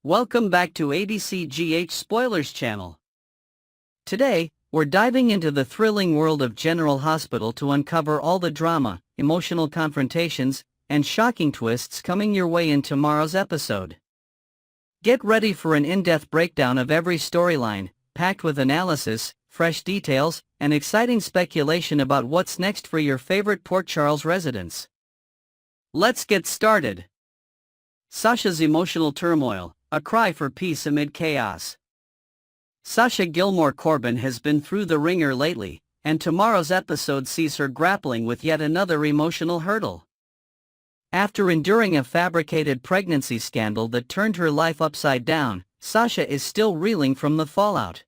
Welcome back to ABCGH Spoilers channel. Today, we're diving into the thrilling world of General Hospital to uncover all the drama, emotional confrontations, and shocking twists coming your way in tomorrow's episode. Get ready for an in-depth breakdown of every storyline, packed with analysis, fresh details, and exciting speculation about what's next for your favorite Port Charles residents. Let's get started. Sasha's emotional turmoil, a cry for peace amid chaos. Sasha Gilmore Corbin has been through the ringer lately, and tomorrow's episode sees her grappling with yet another emotional hurdle. After enduring a fabricated pregnancy scandal that turned her life upside down, Sasha is still reeling from the fallout.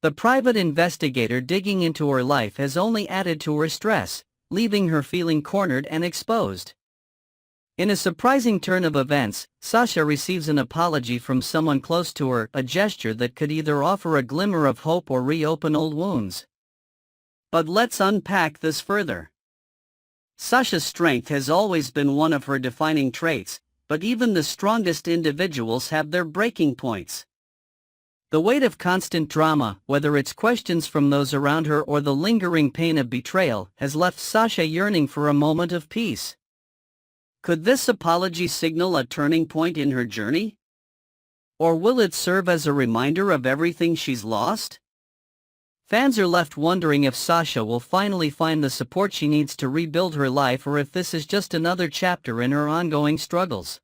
The private investigator digging into her life has only added to her stress, leaving her feeling cornered and exposed. In a surprising turn of events, Sasha receives an apology from someone close to her, a gesture that could either offer a glimmer of hope or reopen old wounds. But let's unpack this further. Sasha's strength has always been one of her defining traits, but even the strongest individuals have their breaking points. The weight of constant drama, whether it's questions from those around her or the lingering pain of betrayal, has left Sasha yearning for a moment of peace. Could this apology signal a turning point in her journey? Or will it serve as a reminder of everything she's lost? Fans are left wondering if Sasha will finally find the support she needs to rebuild her life, or if this is just another chapter in her ongoing struggles.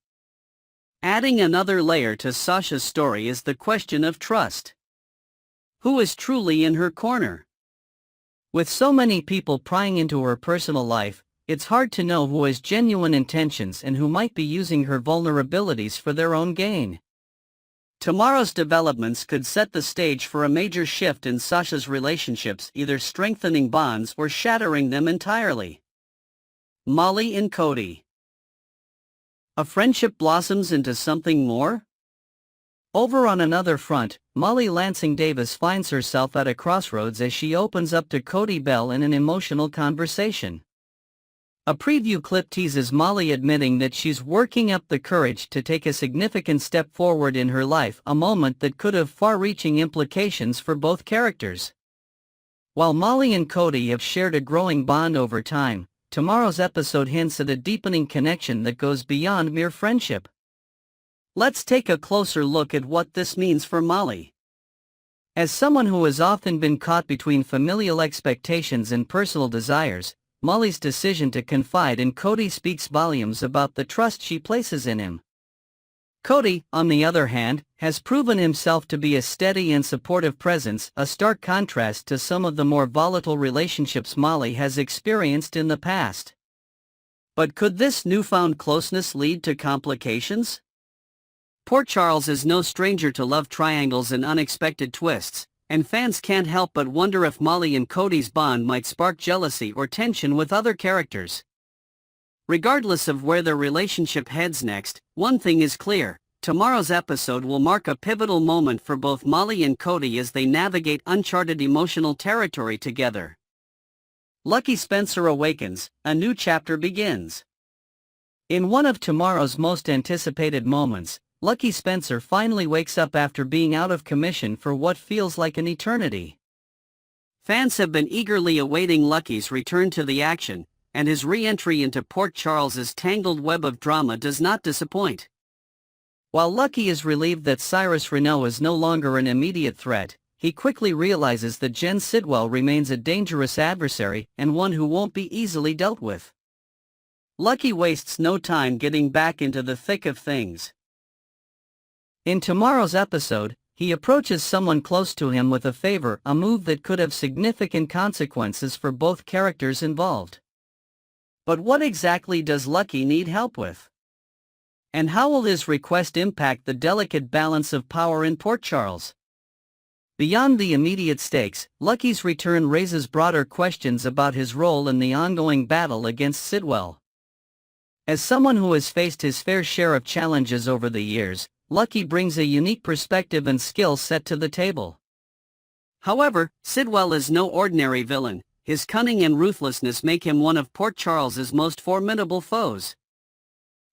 Adding another layer to Sasha's story is the question of trust. Who is truly in her corner? With so many people prying into her personal life, it's hard to know who has genuine intentions and who might be using her vulnerabilities for their own gain. Tomorrow's developments could set the stage for a major shift in Sasha's relationships, either strengthening bonds or shattering them entirely. Molly and Cody. A friendship blossoms into something more? Over on another front, Molly Lansing Davis finds herself at a crossroads as she opens up to Cody Bell in an emotional conversation. A preview clip teases Molly admitting that she's working up the courage to take a significant step forward in her life, a moment that could have far-reaching implications for both characters. While Molly and Cody have shared a growing bond over time, tomorrow's episode hints at a deepening connection that goes beyond mere friendship. Let's take a closer look at what this means for Molly. As someone who has often been caught between familial expectations and personal desires, Molly's decision to confide in Cody speaks volumes about the trust she places in him. Cody, on the other hand, has proven himself to be a steady and supportive presence, a stark contrast to some of the more volatile relationships Molly has experienced in the past. But could this newfound closeness lead to complications? Port Charles is no stranger to love triangles and unexpected twists, and fans can't help but wonder if Molly and Cody's bond might spark jealousy or tension with other characters. Regardless of where their relationship heads next, one thing is clear: tomorrow's episode will mark a pivotal moment for both Molly and Cody as they navigate uncharted emotional territory together. Lucky Spencer awakens, a new chapter begins. In one of tomorrow's most anticipated moments, Lucky Spencer finally wakes up after being out of commission for what feels like an eternity. Fans have been eagerly awaiting Lucky's return to the action, and his re-entry into Port Charles's tangled web of drama does not disappoint. While Lucky is relieved that Cyrus Renaud is no longer an immediate threat, he quickly realizes that Jen Sidwell remains a dangerous adversary and one who won't be easily dealt with. Lucky wastes no time getting back into the thick of things. In tomorrow's episode, he approaches someone close to him with a favor, a move that could have significant consequences for both characters involved. But what exactly does Lucky need help with? And how will his request impact the delicate balance of power in Port Charles? Beyond the immediate stakes, Lucky's return raises broader questions about his role in the ongoing battle against Sidwell. As someone who has faced his fair share of challenges over the years, Lucky brings a unique perspective and skill set to the table. However, Sidwell is no ordinary villain. His cunning and ruthlessness make him one of Port Charles's most formidable foes.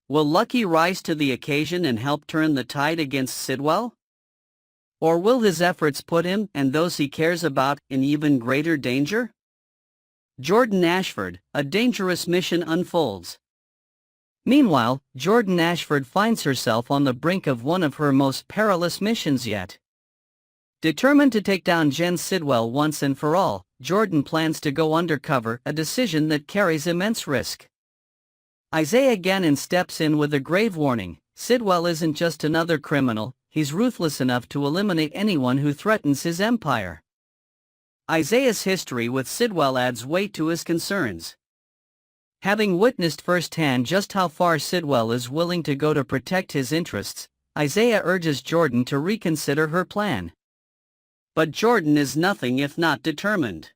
Will Lucky rise to the occasion and help turn the tide against Sidwell? Or will his efforts put him and those he cares about in even greater danger? Jordan Ashford, a dangerous mission unfolds. Meanwhile, Jordan Ashford finds herself on the brink of one of her most perilous missions yet. Determined to take down Jen Sidwell once and for all, Jordan plans to go undercover, a decision that carries immense risk. Isaiah Gannon steps in with a grave warning: Sidwell isn't just another criminal, he's ruthless enough to eliminate anyone who threatens his empire. Isaiah's history with Sidwell adds weight to his concerns. Having witnessed firsthand just how far Sidwell is willing to go to protect his interests, Isaiah urges Jordan to reconsider her plan. But Jordan is nothing if not determined.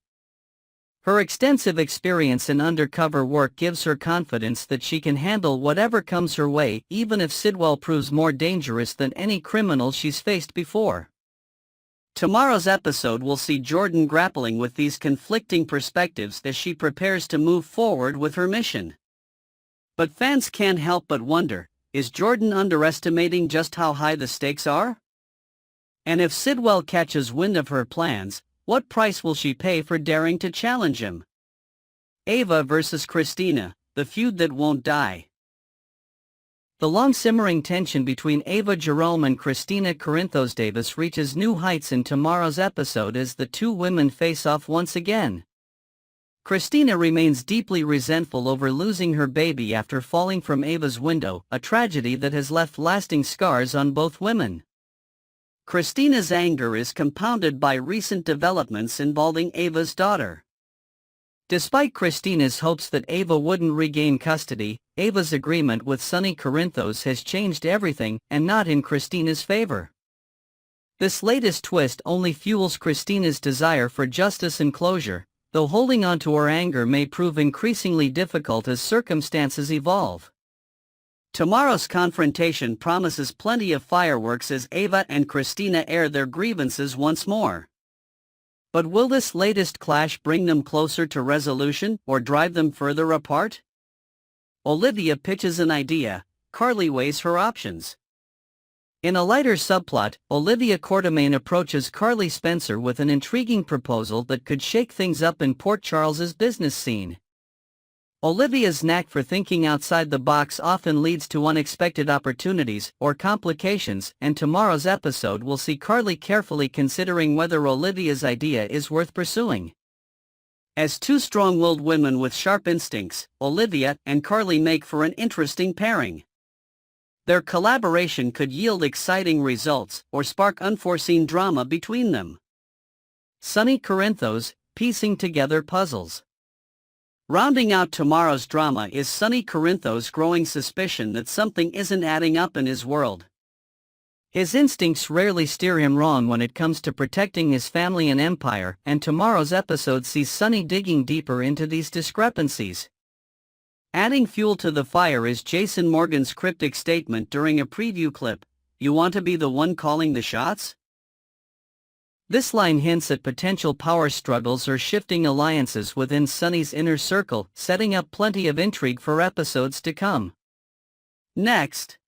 Her extensive experience in undercover work gives her confidence that she can handle whatever comes her way, even if Sidwell proves more dangerous than any criminal she's faced before. Tomorrow's episode will see Jordan grappling with these conflicting perspectives as she prepares to move forward with her mission. But fans can't help but wonder, is Jordan underestimating just how high the stakes are? And if Sidwell catches wind of her plans, what price will she pay for daring to challenge him? Ava versus Christina, the feud that won't die. The long-simmering tension between Ava Jerome and Christina Corinthos Davis reaches new heights in tomorrow's episode as the two women face off once again. Christina remains deeply resentful over losing her baby after falling from Ava's window, a tragedy that has left lasting scars on both women. Christina's anger is compounded by recent developments involving Ava's daughter. Despite Christina's hopes that Ava wouldn't regain custody, Ava's agreement with Sonny Corinthos has changed everything, and not in Christina's favor. This latest twist only fuels Christina's desire for justice and closure, though holding on to her anger may prove increasingly difficult as circumstances evolve. Tomorrow's confrontation promises plenty of fireworks as Ava and Christina air their grievances once more. But will this latest clash bring them closer to resolution or drive them further apart? Olivia pitches an idea, Carly weighs her options. In a lighter subplot, Olivia Quartermaine approaches Carly Spencer with an intriguing proposal that could shake things up in Port Charles's business scene. Olivia's knack for thinking outside the box often leads to unexpected opportunities or complications, and tomorrow's episode will see Carly carefully considering whether Olivia's idea is worth pursuing. As two strong-willed women with sharp instincts, Olivia and Carly make for an interesting pairing. Their collaboration could yield exciting results or spark unforeseen drama between them. Sonny Corinthos, piecing together puzzles. Rounding out tomorrow's drama is Sonny Corinthos' growing suspicion that something isn't adding up in his world. His instincts rarely steer him wrong when it comes to protecting his family and empire, and tomorrow's episode sees Sonny digging deeper into these discrepancies. Adding fuel to the fire is Jason Morgan's cryptic statement during a preview clip, "You want to be the one calling the shots?" This line hints at potential power struggles or shifting alliances within Sonny's inner circle, setting up plenty of intrigue for episodes to come. Next,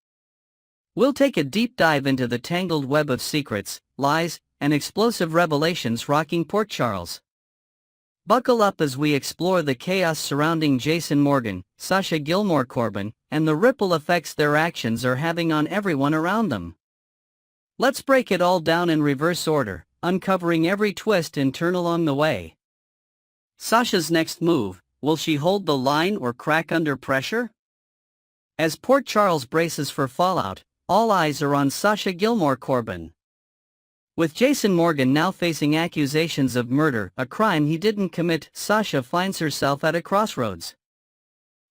we'll take a deep dive into the tangled web of secrets, lies, and explosive revelations rocking Port Charles. Buckle up as we explore the chaos surrounding Jason Morgan, Sasha Gilmore Corbin, and the ripple effects their actions are having on everyone around them. Let's break it all down in reverse order, uncovering every twist and turn along the way. Sasha's next move, will she hold the line or crack under pressure? As Port Charles braces for fallout, all eyes are on Sasha Gilmore Corbin. With Jason Morgan now facing accusations of murder, a crime he didn't commit, Sasha finds herself at a crossroads.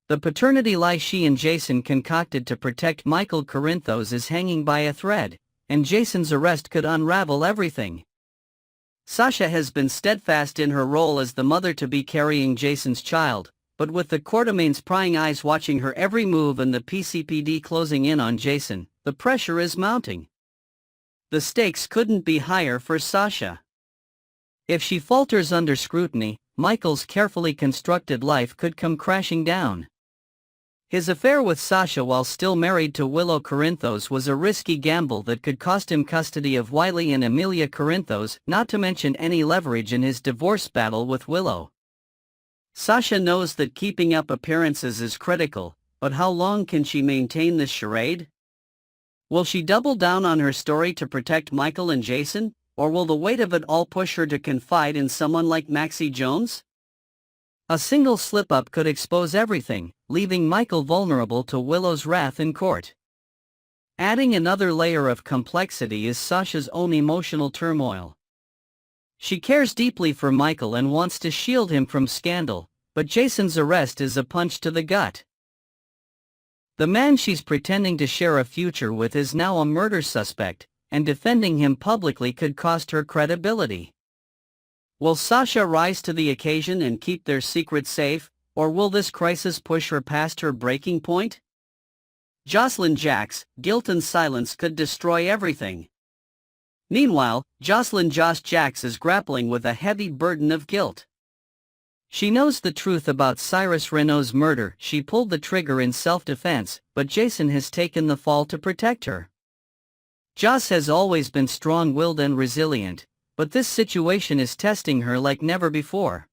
The paternity lie she and Jason concocted to protect Michael Corinthos is hanging by a thread, and Jason's arrest could unravel everything. Sasha has been steadfast in her role as the mother-to-be carrying Jason's child, but with the Quartermaines' prying eyes watching her every move and the PCPD closing in on Jason, the pressure is mounting. The stakes couldn't be higher for Sasha. If she falters under scrutiny, Michael's carefully constructed life could come crashing down. His affair with Sasha while still married to Willow Corinthos was a risky gamble that could cost him custody of Wiley and Amelia Corinthos, not to mention any leverage in his divorce battle with Willow. Sasha knows that keeping up appearances is critical, but how long can she maintain this charade? Will she double down on her story to protect Michael and Jason, or will the weight of it all push her to confide in someone like Maxie Jones? A single slip-up could expose everything, leaving Michael vulnerable to Willow's wrath in court. Adding another layer of complexity is Sasha's own emotional turmoil. She cares deeply for Michael and wants to shield him from scandal, but Jason's arrest is a punch to the gut. The man she's pretending to share a future with is now a murder suspect, and defending him publicly could cost her credibility. Will Sasha rise to the occasion and keep their secret safe, or will this crisis push her past her breaking point? Jocelyn Jack's guilt and silence could destroy everything. Meanwhile, Jocelyn Joss Jacks is grappling with a heavy burden of guilt. She knows the truth about Cyrus Renault's murder. She pulled the trigger in self-defense, but Jason has taken the fall to protect her. Joss has always been strong-willed and resilient, but this situation is testing her like never before.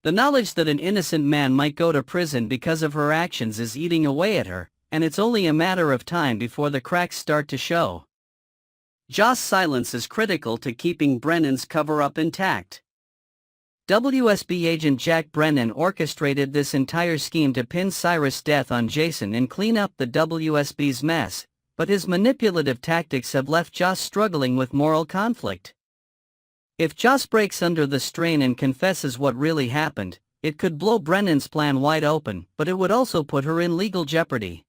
The knowledge that an innocent man might go to prison because of her actions is eating away at her, and it's only a matter of time before the cracks start to show. Joss' silence is critical to keeping Brennan's cover-up intact. WSB agent Jack Brennan orchestrated this entire scheme to pin Cyrus' death on Jason and clean up the WSB's mess, but his manipulative tactics have left Joss struggling with moral conflict. If Joss breaks under the strain and confesses what really happened, it could blow Brennan's plan wide open, but it would also put her in legal jeopardy.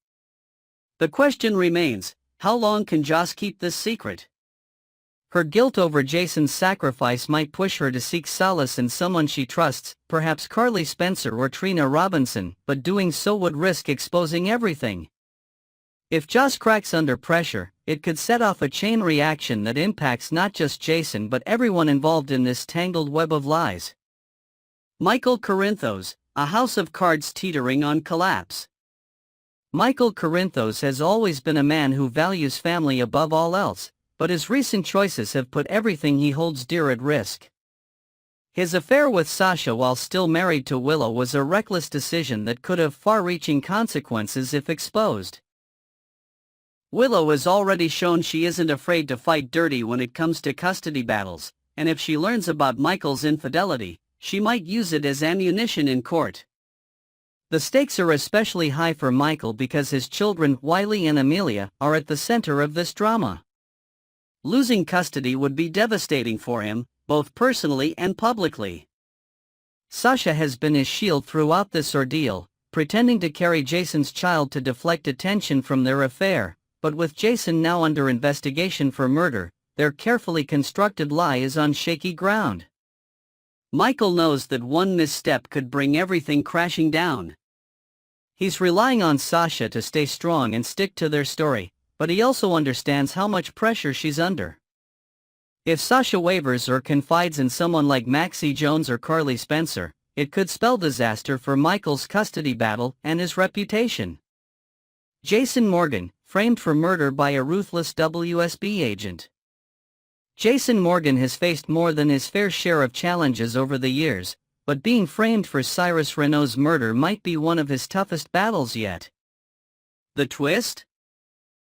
The question remains, how long can Joss keep this secret? Her guilt over Jason's sacrifice might push her to seek solace in someone she trusts, perhaps Carly Spencer or Trina Robinson, but doing so would risk exposing everything. If Joss cracks under pressure, it could set off a chain reaction that impacts not just Jason but everyone involved in this tangled web of lies. Michael Corinthos, a house of cards teetering on collapse. Michael Corinthos has always been a man who values family above all else, but his recent choices have put everything he holds dear at risk. His affair with Sasha while still married to Willow was a reckless decision that could have far-reaching consequences if exposed. Willow has already shown she isn't afraid to fight dirty when it comes to custody battles, and if she learns about Michael's infidelity, she might use it as ammunition in court. The stakes are especially high for Michael because his children, Wiley and Amelia, are at the center of this drama. Losing custody would be devastating for him, both personally and publicly. Sasha has been his shield throughout this ordeal, pretending to carry Jason's child to deflect attention from their affair. But with Jason now under investigation for murder, their carefully constructed lie is on shaky ground. Michael knows that one misstep could bring everything crashing down. He's relying on Sasha to stay strong and stick to their story, but he also understands how much pressure she's under. If Sasha wavers or confides in someone like Maxie Jones or Carly Spencer, it could spell disaster for Michael's custody battle and his reputation. Jason Morgan, framed for murder by a ruthless WSB agent. Jason Morgan has faced more than his fair share of challenges over the years, but being framed for Cyrus Renault's murder might be one of his toughest battles yet. The twist?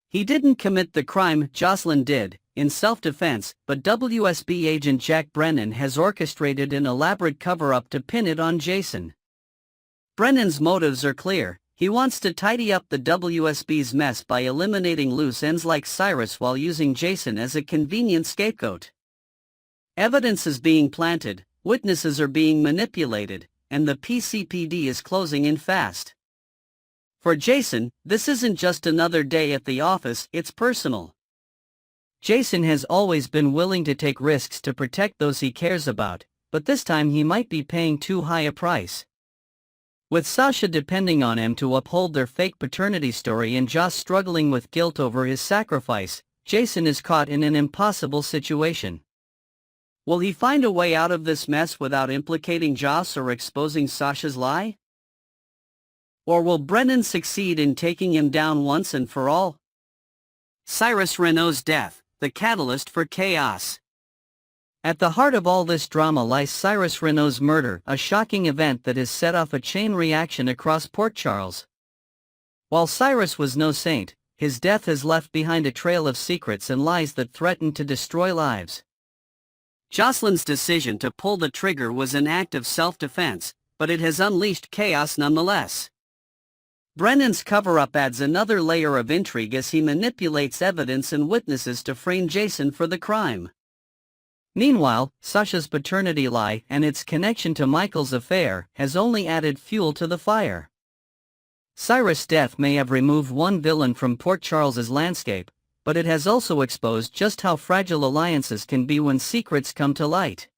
He didn't commit the crime, Jocelyn did, in self-defense, but WSB agent Jack Brennan has orchestrated an elaborate cover-up to pin it on Jason. Brennan's motives are clear. He wants to tidy up the WSB's mess by eliminating loose ends like Cyrus while using Jason as a convenient scapegoat. Evidence is being planted, witnesses are being manipulated, and the PCPD is closing in fast. For Jason, this isn't just another day at the office, it's personal. Jason has always been willing to take risks to protect those he cares about, but this time he might be paying too high a price. With Sasha depending on him to uphold their fake paternity story and Joss struggling with guilt over his sacrifice, Jason is caught in an impossible situation. Will he find a way out of this mess without implicating Joss or exposing Sasha's lie? Or will Brennan succeed in taking him down once and for all? Cyrus Renault's death, the catalyst for chaos. At the heart of all this drama lies Cyrus Renault's murder, a shocking event that has set off a chain reaction across Port Charles. While Cyrus was no saint, his death has left behind a trail of secrets and lies that threaten to destroy lives. Jocelyn's decision to pull the trigger was an act of self-defense, but it has unleashed chaos nonetheless. Brennan's cover-up adds another layer of intrigue as he manipulates evidence and witnesses to frame Jason for the crime. Meanwhile, Sasha's paternity lie and its connection to Michael's affair has only added fuel to the fire. Cyrus' death may have removed one villain from Port Charles's landscape, but it has also exposed just how fragile alliances can be when secrets come to light.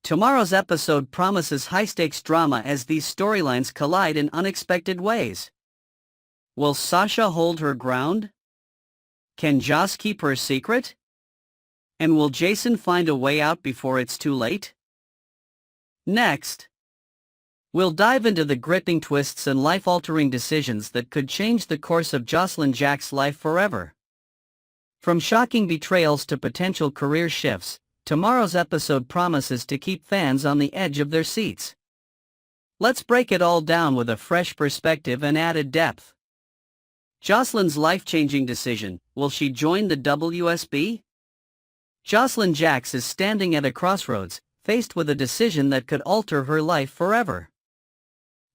Tomorrow's episode promises high-stakes drama as these storylines collide in unexpected ways. Will Sasha hold her ground? Can Joss keep her secret? And will Jason find a way out before it's too late? Next, we'll dive into the gripping twists and life-altering decisions that could change the course of Jocelyn Jack's life forever. From shocking betrayals to potential career shifts, tomorrow's episode promises to keep fans on the edge of their seats. Let's break it all down with a fresh perspective and added depth. Jocelyn's life-changing decision, will she join the WSB? Jocelyn Jacks is standing at a crossroads, faced with a decision that could alter her life forever.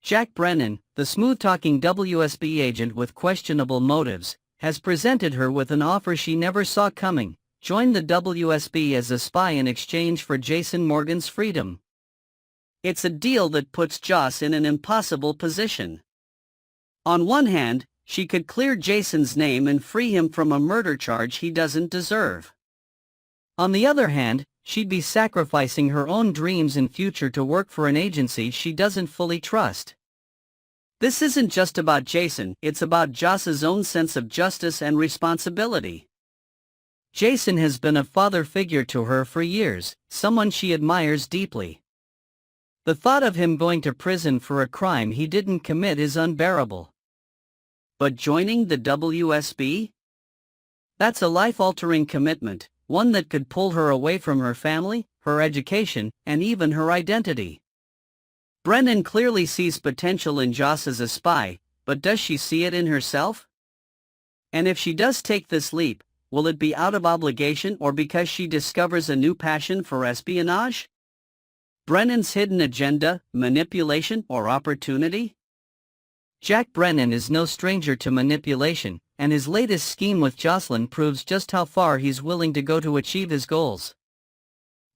Jack Brennan, the smooth-talking WSB agent with questionable motives, has presented her with an offer she never saw coming: join the WSB as a spy in exchange for Jason Morgan's freedom. It's a deal that puts Joss in an impossible position. On one hand, she could clear Jason's name and free him from a murder charge he doesn't deserve. On the other hand, she'd be sacrificing her own dreams and future to work for an agency she doesn't fully trust. This isn't just about Jason, it's about Joss's own sense of justice and responsibility. Jason has been a father figure to her for years, someone she admires deeply. The thought of him going to prison for a crime he didn't commit is unbearable. But joining the WSB? That's a life-altering commitment, one that could pull her away from her family, her education, and even her identity. Brennan clearly sees potential in Joss as a spy, but does she see it in herself? And if she does take this leap, will it be out of obligation or because she discovers a new passion for espionage? Brennan's hidden agenda, manipulation, or opportunity? Jack Brennan is no stranger to manipulation, and his latest scheme with Jocelyn proves just how far he's willing to go to achieve his goals.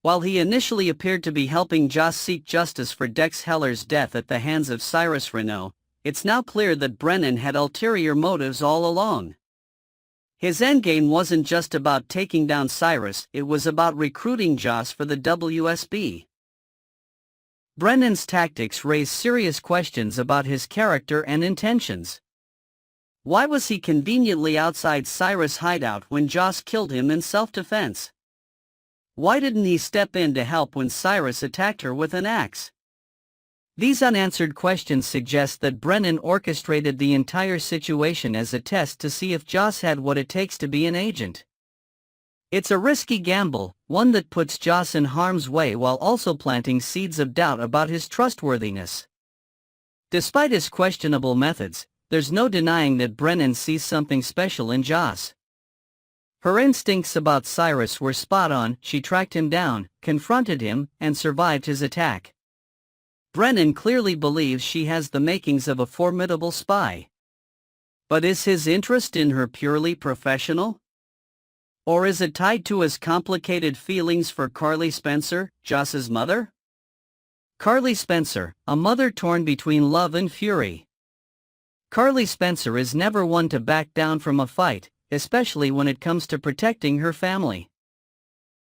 While he initially appeared to be helping Joss seek justice for Dex Heller's death at the hands of Cyrus Renault, it's now clear that Brennan had ulterior motives all along. His endgame wasn't just about taking down Cyrus, it was about recruiting Joss for the WSB. Brennan's tactics raise serious questions about his character and intentions. Why was he conveniently outside Cyrus' hideout when Joss killed him in self-defense? Why didn't he step in to help when Cyrus attacked her with an axe? These unanswered questions suggest that Brennan orchestrated the entire situation as a test to see if Joss had what it takes to be an agent. It's a risky gamble, one that puts Joss in harm's way while also planting seeds of doubt about his trustworthiness. Despite his questionable methods, there's no denying that Brennan sees something special in Joss. Her instincts about Cyrus were spot on. She tracked him down, confronted him, and survived his attack. Brennan clearly believes she has the makings of a formidable spy. But is his interest in her purely professional? Or is it tied to his complicated feelings for Carly Spencer, Joss's mother? Carly Spencer, a mother torn between love and fury. Carly Spencer is never one to back down from a fight, especially when it comes to protecting her family.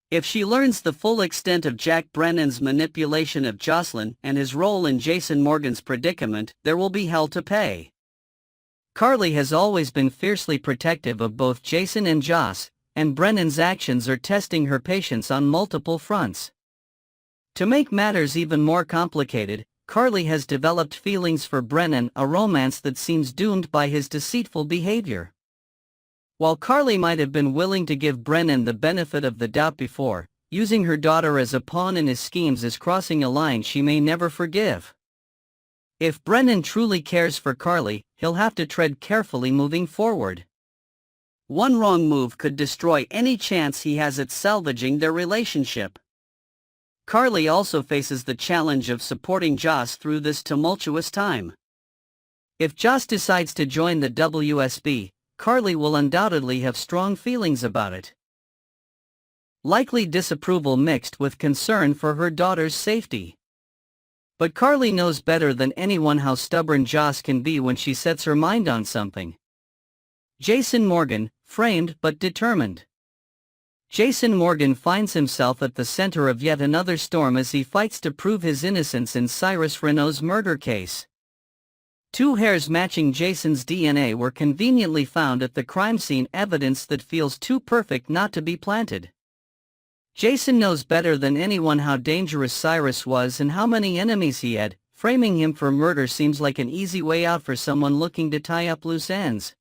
If she learns the full extent of Jack Brennan's manipulation of Jocelyn and his role in Jason Morgan's predicament, there will be hell to pay. Carly has always been fiercely protective of both Jason and Joss, and Brennan's actions are testing her patience on multiple fronts. To make matters even more complicated, Carly has developed feelings for Brennan, a romance that seems doomed by his deceitful behavior. While Carly might have been willing to give Brennan the benefit of the doubt before, using her daughter as a pawn in his schemes is crossing a line she may never forgive. If Brennan truly cares for Carly, he'll have to tread carefully moving forward. One wrong move could destroy any chance he has at salvaging their relationship. Carly also faces the challenge of supporting Joss through this tumultuous time. If Joss decides to join the WSB, Carly will undoubtedly have strong feelings about it. Likely disapproval mixed with concern for her daughter's safety. But Carly knows better than anyone how stubborn Joss can be when she sets her mind on something. Jason Morgan, framed but determined. Jason Morgan finds himself at the center of yet another storm as he fights to prove his innocence in Cyrus Renault's murder case. 2 hairs matching Jason's DNA were conveniently found at the crime scene, evidence that feels too perfect not to be planted. Jason knows better than anyone how dangerous Cyrus was and how many enemies he had. Framing him for murder seems like an easy way out for someone looking to tie up loose ends.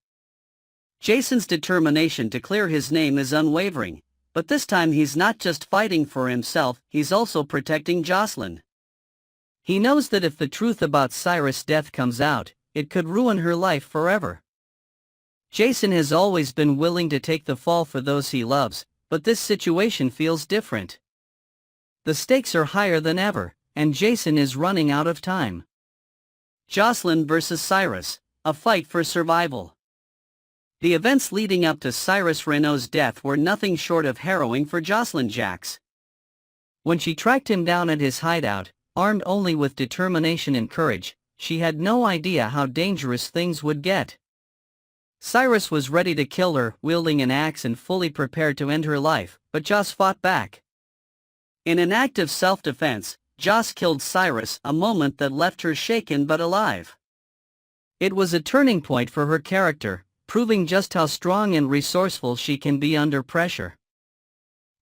Jason's determination to clear his name is unwavering, but this time he's not just fighting for himself, he's also protecting Jocelyn. He knows that if the truth about Cyrus' death comes out, it could ruin her life forever. Jason has always been willing to take the fall for those he loves, but this situation feels different. The stakes are higher than ever, and Jason is running out of time. Jocelyn versus Cyrus, a fight for survival. The events leading up to Cyrus Renault's death were nothing short of harrowing for Jocelyn Jacks. When she tracked him down at his hideout, armed only with determination and courage, she had no idea how dangerous things would get. Cyrus was ready to kill her, wielding an axe and fully prepared to end her life, but Joss fought back. In an act of self-defense, Joss killed Cyrus, a moment that left her shaken but alive. It was a turning point for her character, proving just how strong and resourceful she can be under pressure.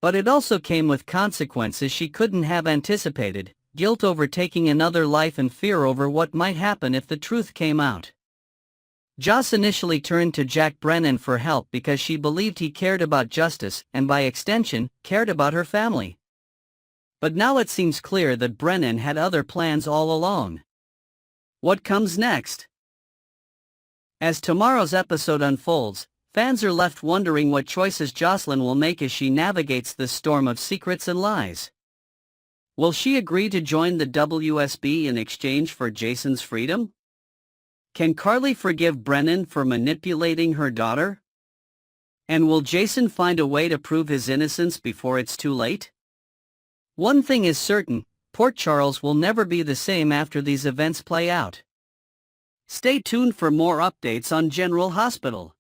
But it also came with consequences she couldn't have anticipated: guilt over taking another life and fear over what might happen if the truth came out. Joss initially turned to Jack Brennan for help because she believed he cared about justice and by extension, cared about her family. But now it seems clear that Brennan had other plans all along. What comes next? As tomorrow's episode unfolds, fans are left wondering what choices Jocelyn will make as she navigates this storm of secrets and lies. Will she agree to join the WSB in exchange for Jason's freedom? Can Carly forgive Brennan for manipulating her daughter? And will Jason find a way to prove his innocence before it's too late? One thing is certain: Port Charles will never be the same after these events play out. Stay tuned for more updates on General Hospital.